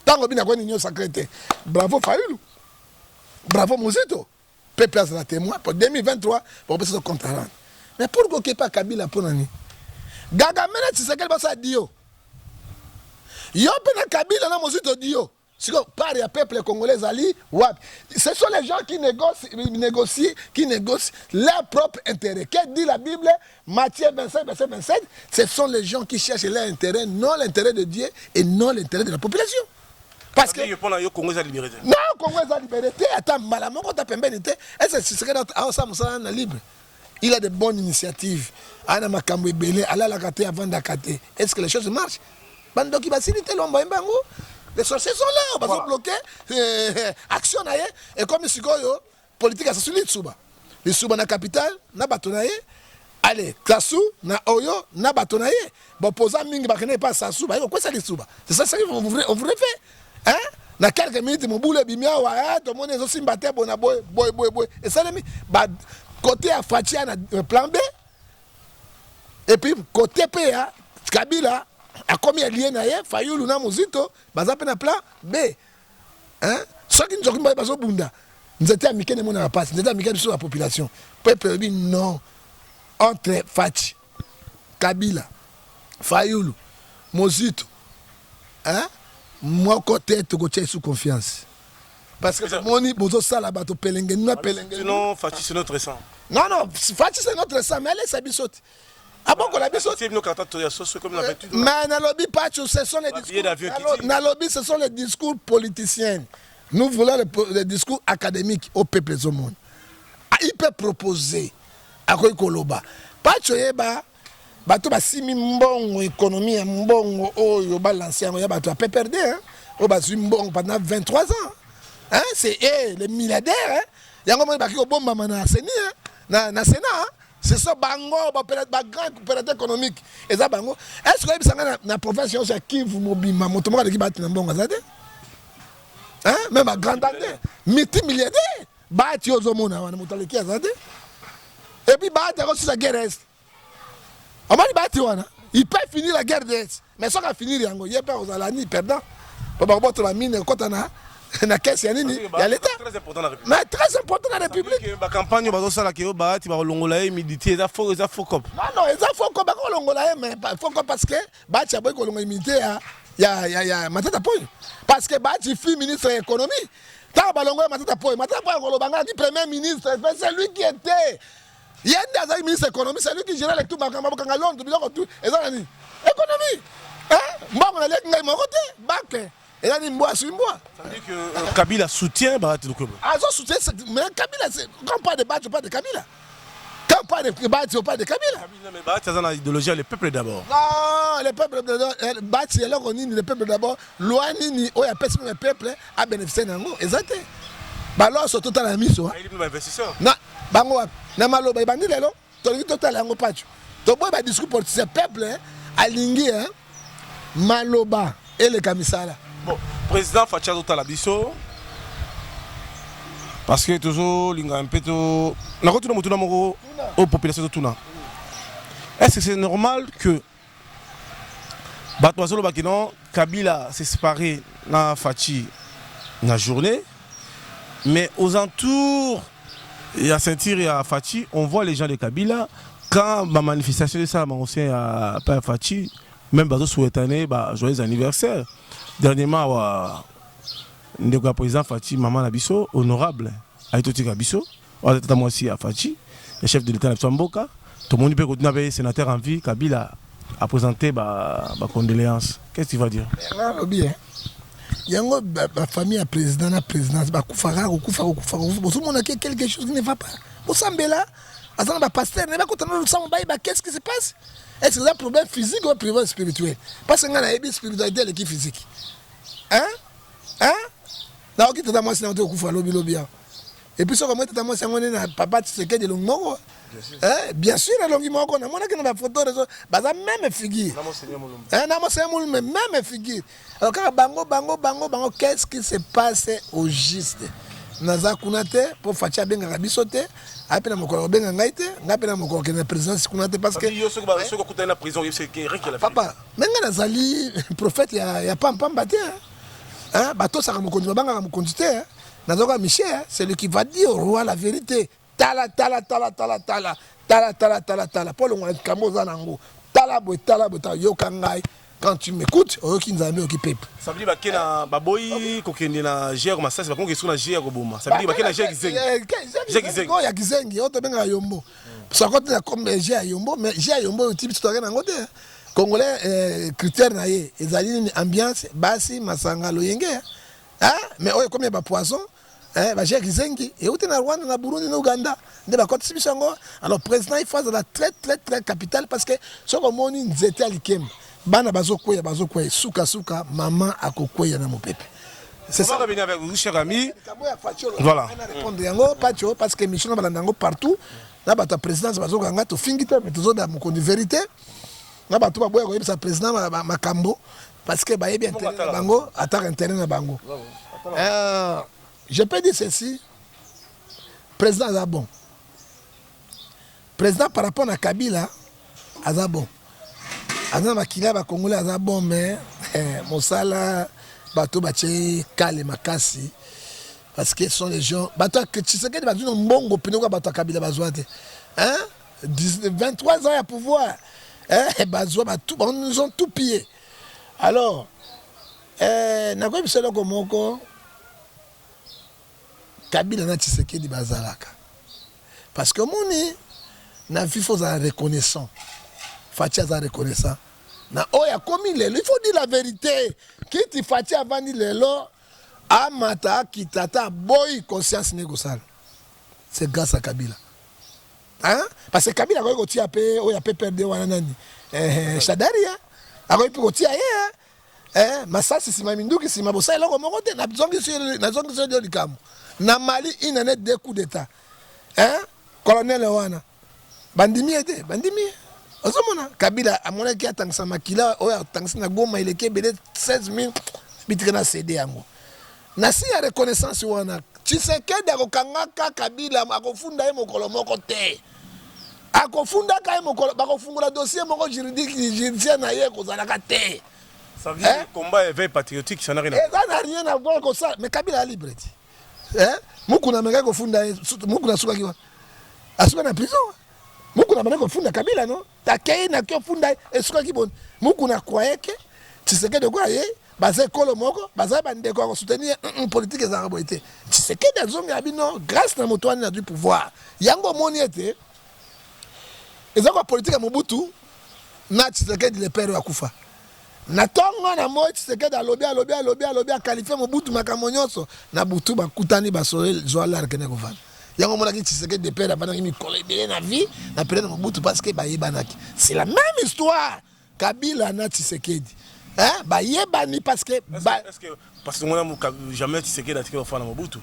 Tant qu'on a une union sacrée, bravo Fayulu, bravo Muzito, Peuple a témoin pour 2023 pour passer ce compte à rendre. Mais pourquoi qu'il n'y ait pas Kabila pour l'année? Gagamene, c'est ce qu'elle va se dire. Yo pena Kabila na Muzito dio. Si on parle du peuple congolais, ce sont les gens qui négocient leur propre intérêt. Qu'est-ce que dit la Bible? Matthieu 25, verset 27. Ce sont les gens qui cherchent leur intérêt, non l'intérêt de Dieu et non l'intérêt de la population. Parce que. Non, Congo a libéré. Non, Congo a libéré. Attends, Malamon, quand tu as pembénité, est-ce libre? Il a de bonnes initiatives. Ana Makambo Belé, Ala Lakate avant d'Akate. Est-ce que les choses marchent? Bando qui va faciliter l'ombre, les sorciers sont là, on va bloquer action et comme si politique a suivi Tsuba. Les Tsuba na capitale, na batonaye, allez Sassou na oyo na bato na ye bopoza mingi bakene pas Sassou ba ko ça lisuba c'est ça on vous fait hein na quelques minutes mon boule bimia wa to mone zo simba te bona boy et ça les ba côté à Fatia na plan B et puis côté PA Kabila a commis lien na ye Fayulu na Muzito baza pe na plan B hein ce qui nous occupe bazo bunda nous étions amicés de mon rapace nous étions amicés sur la population peuple dit non entre Fachi Kabila Fayulu Muzito hein moi côté tu go sous confiance parce que moni bozo sala bato pelenge nous pelenge sinon Fachi c'est notre sang non Fachi c'est notre sang mais elle est sabisote ah bon qu'on a bien sauté mais na lobby pas ce sont les discours na lobby ce sont les discours politiciens nous voulons les discours académiques au peuple du monde il peut proposer à quoi koloba pas choyeba bato ba simi mbongo économie mbongo oyo balancer ya bato a peu perdu hein o ba mbongo pendant 23 ans hein c'est les milliardaires hein yango mo ba ki bomba na seni hein na Sénat hein? C'est ça bango ba grand opérateur économique et ça bango est-ce que bisanga na province yo ya Kivu mobima moto mo ka ki bati na mbongo zade hein même à grand andé multimilliardaire bati ozomona wana moto leki zade et puis bati ko sur la guerre est Amani bati wana, il peut finir la guerre d'Est, mais ça va finir yango, il peut aux alani perdant. Papa boto la mine quand na caisse ya nini, ya l'état. Très important la République. Mais très important la République. La campagne bazo sala ke bati ba longola humidité, ça faux cop. Non, ça faut ko ba longola mais faut ko parce que bati ya boy ko longola humidité ya matata poy. Parce que bati fut ministre de l'économie. Ta ba longola matata poy ko lobanga di premier ministre, c'est lui qui était il y a un ministre de l'économie, c'est lui qui gère les tout Londres, et ça, économie. Moi, on a les banques. Et là, il boit sur moi. Ça veut dire que Kabila soutient Barat le club. Ah, ça soutient, mais Kabila, quand pas de Barat, pas de Kabila. Quand pas de Barat, pas de Kabila. Mais Barat, c'est dans l'idéologie, le peuple d'abord. Non, le peuple d'abord. Barat, c'est là qu'on dit le peuple d'abord. Loin, ni, oh, il y a personne, le peuple a bénéficié d'un mot. Exact. Alors, c'est tout à la mise. Il est investisseur. Non, bango na maloba ibandi lelo tolingi totala yango pacho to boy ba discours politique peuple alingi hein maloba et le kamisala bon président Facha totala biso parce que toujours linga un peu to na retourne mutuna moko aux populations de tuna est-ce que c'est normal que bato azolo bakino Kabila s'est séparé na Fachi na journée mais aux entours il y a Saint-Cyr et à Fachi, on voit les gens de Kabila. Quand ma manifestation de ça m'a aussi à Fachi, même bazo souhaitané joyeux anniversaire. Dernièrement, le président Fachi, maman Nabiso, honorable, a été Nabiso, on a été moi aussi à Fachi, le chef de l'État de Mboka. Tout le monde peut continuer avec sénateur en vie. Kabila a présenté ma condoléance. Qu'est-ce que tu vas dire? Yango la famille a président la présidence ba kufara tout le monde a quelque chose qui ne va pas Bosambela azana ba pasteur ne ba kotana qu'est-ce qui se passe? Est-ce que c'est un problème physique ou un problème spirituel? Parce que ngana ebi spiritualité qui physique na okita ta mwasi na to kufa lobi et puis ça comment ta mwasi ngone na papa Tshisekedi de longmoko bien sûr longimoko na mona que na photo réseau baza même figure na mo même figure alors quand bango qu'est-ce qui se passe au juste naza kunate pour Facha benga bisote apena mokolo benga ngaite ngapena mokolo ke na présidence kunate parce que yo soko ba soko kutana prison c'est que rien que la papa menga nazali prophète ya pam baté hein bato saka mokonzi banga mokonzi te nazoka Michel c'est lui qui va dire au roi la vérité tala pour le moins kamoza nango tala yoka ngai quand tu m'écoutes oki nzambe oki peuple ça veut dire que na baboyi kokende na gère masasi bakonge sur na gère koboma ça veut dire que na gère kizengi ya kizengi oto benga yombo ça côté na comme gère yombo mais gère yombo type histoire na ngote congolais critère na ye ezali ni ambiance basi masanga loyenge hein mais oyo comme ba poisson ba gère kizengi et ote na Rwanda na Burundi na Uganda de ba côté bisango alors président il faut la très capitale parce que ce comme on nzete alikem bana bazokoya suka maman akokoya na mopepe c'est ça venir avec vous cher ami voilà répondre yango pacho parce que mission balandango partout na bato ya présidence bazokanga tofingi te me tozoda mokonzi vérité na bato baboya koyebisa président makambo parce que bayebi intérêt na bango ataka intérêt na bango. Je peux dire ceci, président aza bon, président par rapport à Kabila aza bon, aza makila ba Congolais aza bon, mais mosala bato bache kale makasi parce que ce sont les gens bato que tu sais que bato no mbongo pino kwa bato Kabila bazwa te, hein, 23 ans à pouvoir, hein, bazwa bato ils ont tout pillé. Alors na kwa biselo ko moko Kabila na Tshisekedi bazalaka parce que moni na vie faut être reconnaissant, Fatia za reconnaissant na oya komi lelo, il faut dire la vérité qui ti Fatia avandi lelo amata kitata boy conscience négociale, c'est grâce à Kabila, hein, parce que Kabila ko tia pe oya pe perdre wana nani Shadaria ako pe ko tia ye masasi sima minduki sima bosa eloko moko te na zongi sur de likamu na Mali une année deux coups d'état, hein, colonel wana bandimi ete bandimi ozomona Kabila amona ki atangisa makila oya atangisa na Goma il est belé 16000 bitika CD yango na si ya reconnaissance wana Tshisekedi akokangaka Kabila akofunda ye mokolo moko te, akofunda ka ye mokolo bakofungula dossier moko judiciaire na ye kozalaka te. Ça veut dire combat éveil patriotique ça n'a rien à voir avec ça, mais Kabila a libre. Mukuna meka kofunda mukuna suka kiwa asuka na prison mukuna meka kofunda Kabila no takei na kyo funda esuka kibon mukuna kwaeke Tshisekedi kwa ye baze kolo moko baza bande ko soutenir politique za raboité Tshisekedi azonga abino grâce na motoani na du pouvoir yango moni ete ezako politique ya Mobutu na Tshisekedi le père akufa na tongo na moi Tshisekedi alobi a qualifié Mobutu makambo nyonso na butu bakutani basole zoala rekene kovana yango mona ki Tshisekedi de père abana mi kolebele na vie na père na Mobutu parce que bayebanaki c'est la même histoire Kabila na Tshisekedi, hein, bayebani parce que parce que mona jamais Tshisekedi atikela fana Mobutu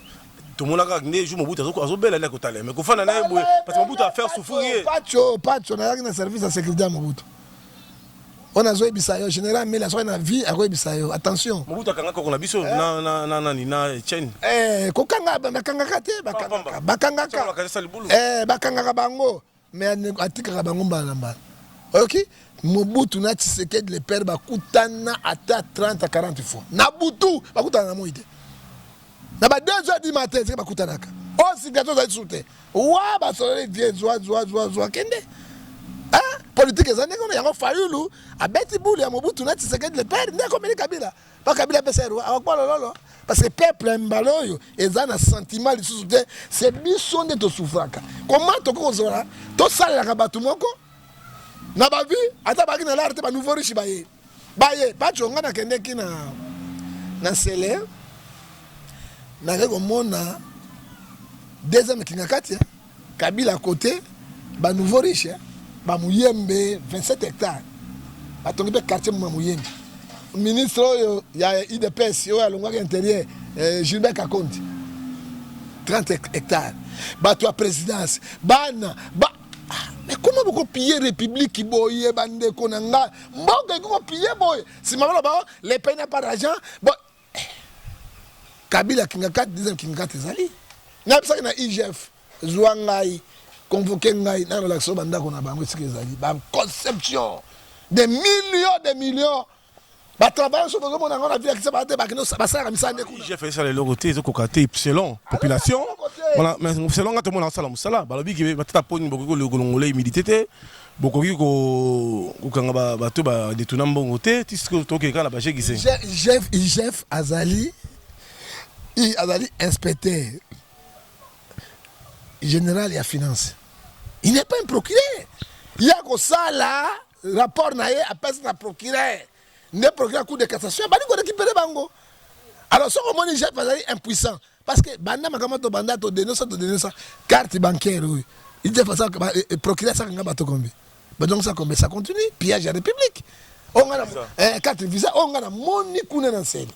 tout le monde a gagné jour Mobutu azobela na kotale mais kofana na boye parce que Mobutu a faire souffrir pacho na na service de sécurité Mobutu. On a joué Bissayo, général, mais la soirée na vie a joué Bissayo. Attention. Mobutu akanga ko na biso na chaîne. Kokanga bakanga kate bakanga bakanga bango mais atika bango mbala. OK? Mobutu na Tshisekedi le père bakutana ata 30 à 40 fois. Na butu bakutana na moite. Na ba 2h du matin c'est bakutana ka. Oh si gato za soute. Wa ba solé vie zoa kende. Politique ezane kono yango fayulu abeti bulu ya Mobutu na Tshisekedi le père ndeko meli Kabila pa Kabila pesero akwa lolo parce que peuple mbaloyo ezana sentiment lisusu te c'est biso nde to souffraka comment to ko zora to sala ka batu moko na ba vie ata ba kina l'arte ba nouveau riche baye pa chonga na kende kina na sele na rego mona deuxième kingakati Kabila à côté ba nouveau riche ba Muyembe 27 hectares batongi pe quartier Muyembe ministre oyo ya IDPS oyo alongwaka intérieur Gilbert Kakonti 30 hectares bato ya présidence bana mais comment vous piller république boye bande konanga mboka ko piller boye si mama ba les pays n'a pas d'argent bon Kabila kinga 4 10 kinga 4 ezali na bisa na IGF Zwangai convoqué ngai na relaxo banda kona bango ezali ba conception des millions ba travailler sur le monde on a vu que ça va te ba kino ba sala misande ko j'ai fait ça les logoté zo kokate selon population voilà mais selon ngato mona sala musala ba lobi ki batata poni boko le golongolé humidité bokoki ko kanga ba to ba detuna mbongo te tisko to ke kala ba jegise Jeff Azali inspecteur général et à finance. Il n'est pas un procureur. Il y a que ça là, rapport naé à personne à procureur. Ne procureur coup de cassation, bah nous récupérer bango. Alors ce moment Jeff Azali impuissant parce que banda makamato banda to donner ça carte bancaire oui. Il dit ça procureur ça ngaba to kombi. Bah donc ça comme ça continue pillage à la République. On a carte visa on a moni kuna na sel.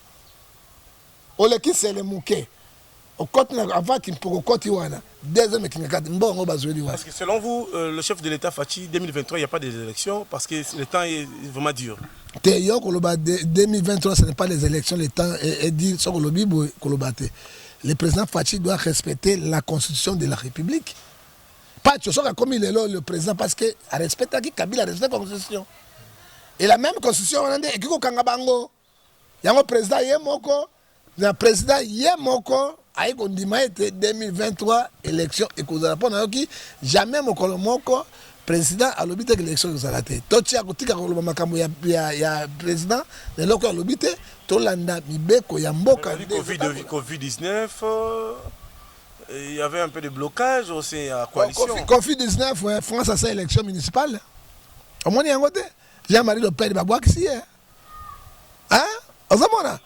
On le qui c'est le mouké. avant qu'il pour côté wana deuxième kingakati mbongo bazweli wana. Parce que selon vous le chef de l'État Fachi 2023 il n'y a pas des élections parce que le temps est vraiment dur. Te yo koloba 2023 ce n'est pas les élections, le temps est dire sur kolobi koloba te. Le président Fachi doit respecter la constitution de la République. Pas tu sais comme il est là le président parce que a respecté qui Kabila respecte la constitution. Et la même constitution on a dit ekiko kangabango. Yango président yemoko, le président yemoko ayi kondima ete 2023 élection et kozala pona yoki jamais mokolo moko président alobi te élection kozala te. Toti akotika koloba makambo ya président le loko alobi te tolanda mibeko ya mboka Covid-19 il y avait un peu de blocage aussi à coalition. Covid-19 ouais, France a sa élection municipale. Au moins yango te. Jean-Marie Le Pen babwaki hein? Ozamona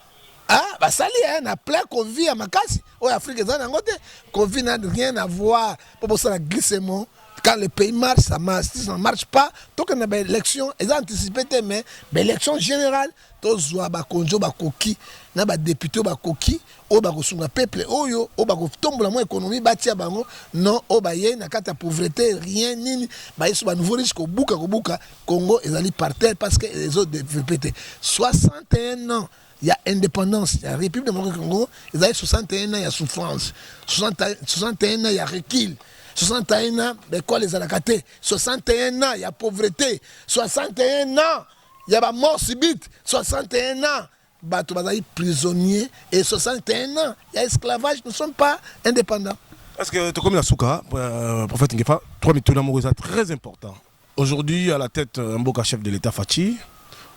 ah basali na plein Covid à makasi au Afrique ezana ngote Covid n'a rien à voir pour ça la glissement quand le pays marche ça marche si ça ne marche pas tant qu'on a une élection ils ont anticipé mais l'élection générale tozwa ba konjo ba koki na ba député ba koki o ba kosunga peuple oyo o ba kotombola mo économie batia bango non o ba ye na kata pauvreté rien nini ba yesu ba nouveau riche ko buka Congo ezali par terre parce que les autres développés 61 ans il y a indépendance, il y a République démocratique du Congo, il y a 61 ans, il y a souffrance, 61 ans, il y a recul, 61 ans, l'école est à la caté, 61 ans, il y a pauvreté, 61 ans, il y a mort subite, 61 ans, bateau prisonnier, et 61 ans, il y a esclavage, nous ne sommes pas indépendants. Est-ce que tu comme la Souka, prophète Ngefa, 3 minutes très important. Aujourd'hui, à la tête, Mboka chef de l'État Fachi.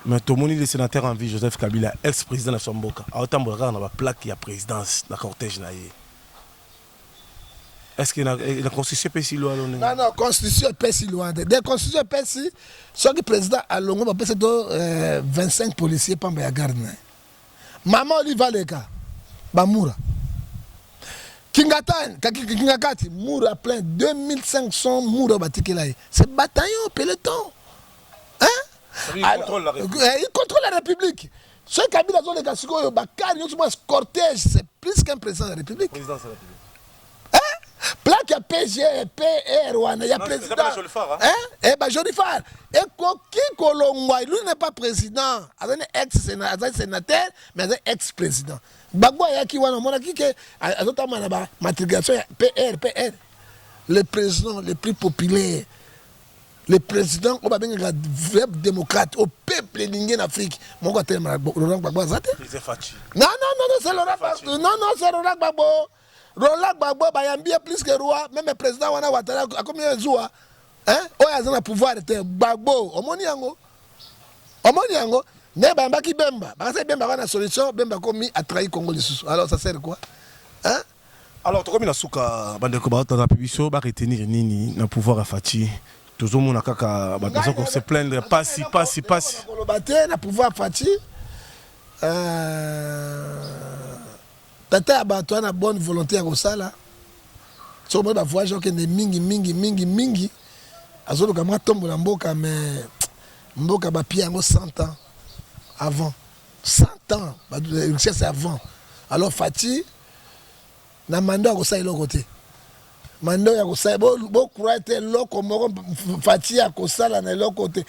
Mais tout le monde est sénateur en vie, Joseph Kabila, ex-président de Somboka. À autant de regarder dans la plaque, il y a présidence, la cortège. Est-ce que la constitution est si loin? Non, la constitution est si loin. La constitution est si loin. Le président a longuement 25 policiers pour la garde. Maman Oliva Leka, Bamoura. Kingakati, Moura plein, 2500 Moura Batikelaï. C'est bataillon, peloton. Hein? Il contrôle la République. Il contrôle la République. Ce Kabila zone Kasiko yo bakari yo cortège, c'est plus qu'un président de la République. Président de la République. Hein? Plaque à PG, PR, il y a président. Hein? Eh ben Jolifar. Et qui Kolongwa, lui n'est pas président, il est ex-sénateur, mais il est ex-président. Bagwa yaki wana mona ki ke azotama na ba matriculation PR. Le président le plus populaire. Le président, on va bien un vrai démocrate, au peuple lingé en Afrique. Mon côté, Laurent Gbagbo, c'est Fachi. Non, c'est Laurent Gbagbo. Non, c'est Laurent Gbagbo. Laurent Gbagbo, il y a plus que roi. Même le président Wana Ouattara, a combien de jours? Hein? Il y a un pouvoir de Gbagbo. Omoniango. Ne Bamba qui Bemba. Parce que Bemba a une solution, Bemba commis a trahi Congo de Soussou. Alors ça sert quoi? Hein? Alors, tu as mis la souka, Bandeko Baota, la publication, va retenir Nini, le pouvoir à Fachi. Tout le monde a besoin de se plaindre, pas si. Na pouvoir Fachi. Tata abattoir na bonne volonté à Rosala. Sur le voyage qui est mingi. Azolo kamwa tombo na mboka mais mboka ba piango 100 ans avant. 100 ans, c'est avant. Alors Fachi na mando Rosala l'autre côté. Mando ya kosala bo croate loko moko Fachi ya kosala na loko côté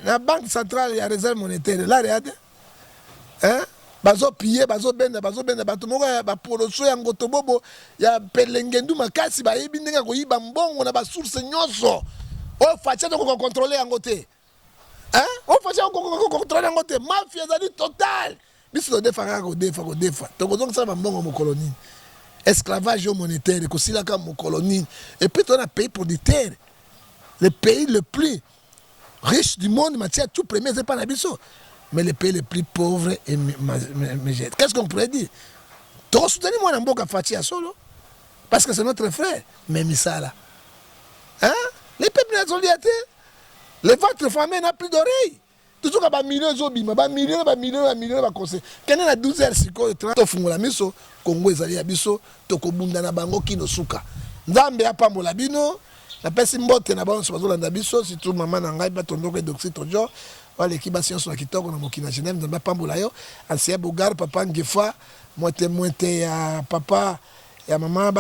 na banque centrale ya réserve monétaire là regarde bazo piller bazo benda bato moko ba poloso ya ngoto bobo ya pelengendu makasi ba yebi ndenge ko yiba mbongo na ba source nyonso o Fachi ko contrôler yango te o Fachi ko contrôler yango te mafia zali total biso defa to ko donc ça ba mbongo mo colonie esclavage monétaire, colonie. Et puis on a un pays producteur, le pays le plus riche du monde, tout premier, c'est pas l'Abisso, mais le pays le plus pauvre et qu'est-ce qu'on pourrait dire? Tu as soutenu moi dans Mboka Fachi à solo, parce que c'est notre frère, mais Misala. Hein? Les peuples n'a solidarité, le ventre famille n'a plus d'oreilles. Toujours à millions zobima, millions conseil. Quand on a 12 heures, c'est quoi? 30 fungola miso, Congo ezali ya biso, tokobunda na bango kino suka. Nzambe apambola bino, na pesi mbote na bango bazolanda biso, surtout maman na ngai batondo ke doxy tojo, wale kiba science na kitoko na mokina Genève, nzambe apambola yo, ancien Bogar papa Ngefa, moite ya papa ya maman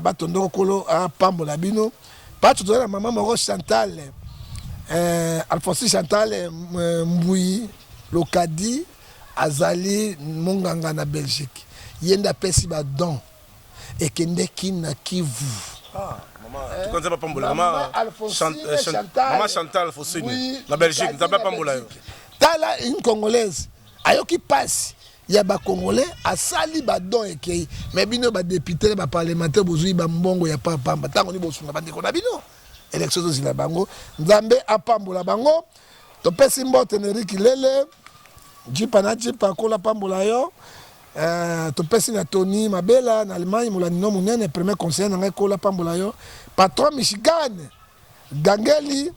batondo kolo a pambola bino pas tout la maman moko Chantal Alphonse Chantal Mbui Lokadi azali monganga na Belgique yenda pesi ba don et kende kina Kivu tu connais pas pambola maman Chantal Alphonse na Belgique tu pas pambola yo tala une congolaise ayoki passe ya ba congolais asali ba don ekei mais bino ba député ba parlementaire bozui ba mbongo ya papa tango ni bosunga ba ndeko na bino élection zila bango nzambe apambola bango to pesi mbote Enrique Lele jipa na jipa kola pambola yo to pesi na Tony Mabela na Allemagne mulani no munene premier conseiller na kola pambola yo patron Michigan Gangeli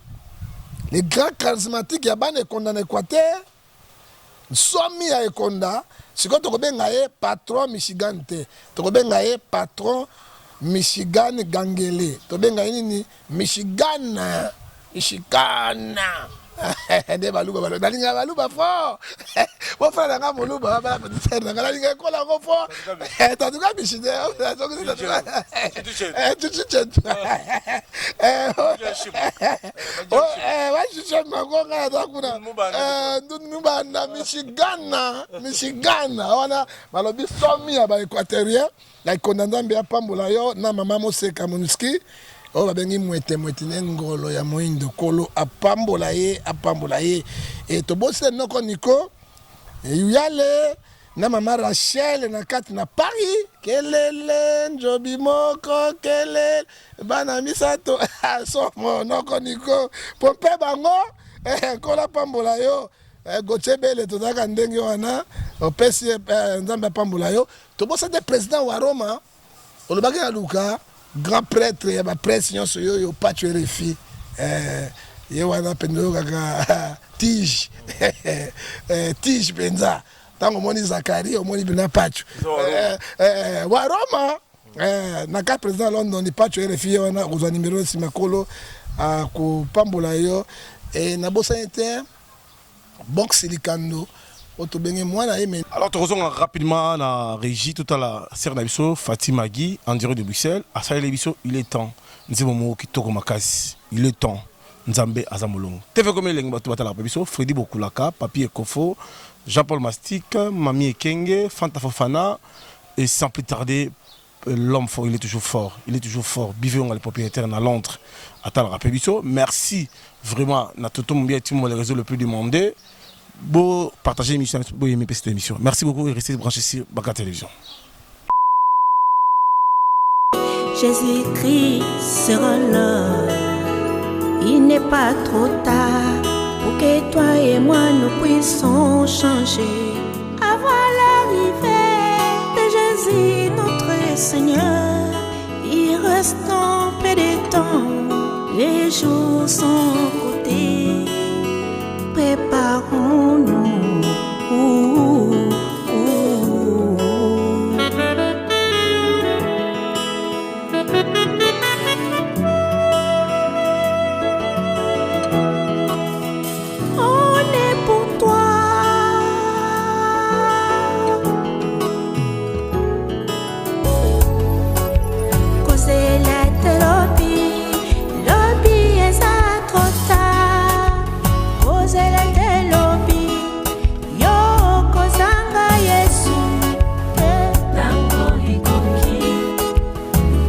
les grands charismatiques ya bana condamné Équateur somi ya ekonda siko tokobenga ye patron Michigan te tokobenga ye patron Michigan Gangele tobenga ye nini Michigan de baluba balo dalinga baluba fort mon frère nanga moluba bala petit frère nanga dalinga kola ngo fort tatuka Michigan Michigan wana balobi somi ya ba équatorien la kondanzambe ya pambola yo na mama Moseka Monuski o babengi mwete ngolo ya moindo kolo apambola ye et to bosse noko niko yale na mama Rachel na kati na Paris kelele njobi moko kelele bana misato somo noko niko pompe bango kola pambola yo gochebele tozaka ndenge wana opesi nzambe pambola yo to bosse de président wa Roma olobaki na luka grand prêtre ya ba presse nyonso yo patcho refi ye wana pendo kaka tige penza tango moni Zakari omoni bina patcho wa Roma na ka président London ni patcho refi wana kozwa numéro simakolo ko pambola yo na bossa inter box likando. Alors, tu rejoins rapidement la régie, tout à la Serre Nabiso, Fatima Guy, en direct de Bruxelles. À Saïd Nabiso, il est temps. Nzebomo Kitoko Makasi, il est temps. Nzambe Azamolongo. TV comme il est la Nabiso, Freddy Bokulaka, Papi Ekofo, Jean-Paul Mastik, Mami Ekenge, Fanta Fofana, et sans plus tarder, l'homme fort, il est toujours fort. Il est toujours fort. Bivons les propriétaires à Londres. Attends, Rapibiso. Merci vraiment. N'a tout bien les réseaux le plus demandé. Beau partager l'émission, beau aimer cette émission. Merci beaucoup et restez branchés sur Baka Télévision. Jésus-Christ sera là. Il n'est pas trop tard pour que toi et moi nous puissions changer. Avant l'arrivée de Jésus notre Seigneur, il reste un peu de temps. Les jours sont comptés. Préparons-nous. On est pour toi. Causer la lobby est ça trop tard. Causer la lobby, yo kozanga Yesu. Tango ikoki,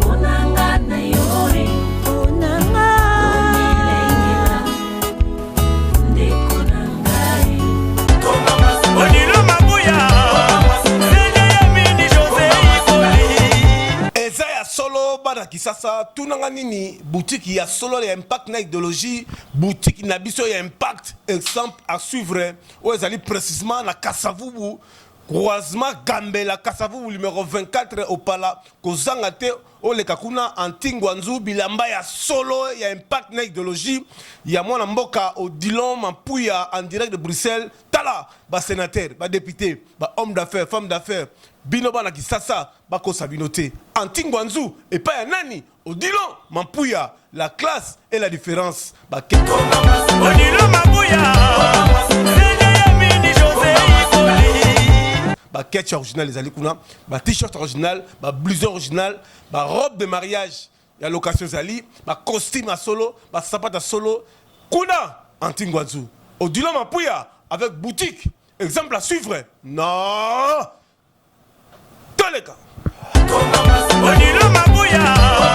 onanga na yori, onanga. Ndeko nangai. Onilo mabuya, senya ya mini José Ikoli. Eza ya solo bana kisasa tunanga nini boutique ya solo ya impact na idéologie boutique na biso ya impact exemple à suivre où ezali précisément na Kasavubu croisement Gambela Kasavubu numéro 24 au Pala kozanga te ole kakuna antingwanzu bilamba ya solo ya impact na idéologie ya mwana mboka Odilon Mampuya en direct de Bruxelles tala ba sénateur ba député ba homme d'affaires femme d'affaires bino bana kisasa bako sabinote antingwanzu et pas ya nani Odilon Mampuya la classe et la différence ba Onilo mabuya, senya ya mini José Ikoli. ba ketch original les alikuna, ba t-shirt original, ba blouson original, ba robe de mariage, ya location zali, ba costume à solo, ba sapat à solo, kuna Antingwazu. Odilo Mapuya avec boutique, exemple à suivre. Non. Tous les cas. Odilo Mapuya.